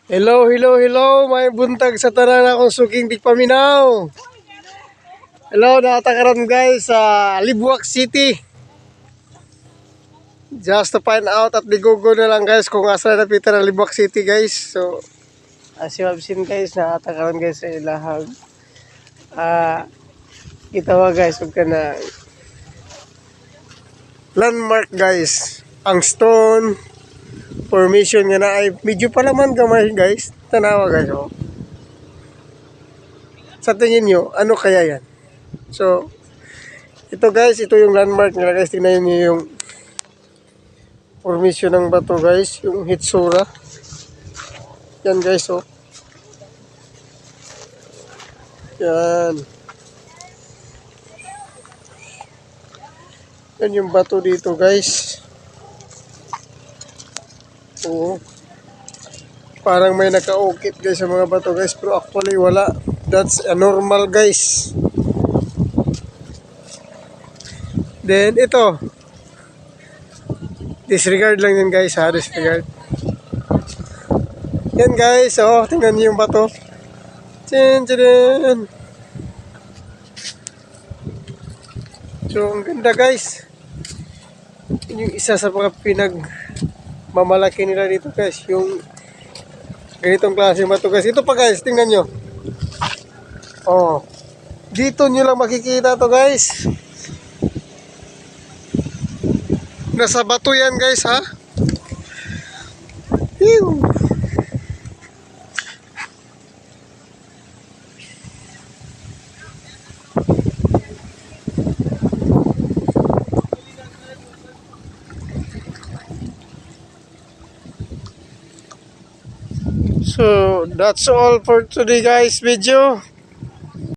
Hello, hello, hello, may buntag sa tanan akong suking tigpaminaw. Hello, nakatakaran guys sa Libuak City. Just to find out at di Google na lang guys kung asa na pita ng Libuak City guys. So, as you have seen guys, nakatakaran guys sa ilahag. Kita wa guys, huwag ka na landmark guys. Ang stone formation nga na ay medyo palaman gamay guys. Tanawa guys, oh. Sa tingin nyo, ano kaya yan? So, ito guys, ito yung landmark nila guys. Tingnan nyo yung formation ng bato guys. Yung hitsura. Yan guys, oh. Yan. Yan yung bato dito guys. Oo. Parang may nakaukit guys sa mga bato guys. Pero actually wala. That's a normal guys. Then ito. Disregard lang yan guys ha. Disregard. Yan guys. Oh, tingnan niyo yung bato. Tsin, tsin. So ang ganda guys. Yun yung isa sa mga pinagmamalaki nila dito guys. Yung ganitong klase bato guys. Ito pa guys. Tingnan nyo. Oh. Dito nyo lang makikita to guys. Nasa bato yan guys ha. Ew. So that's all for today guys video.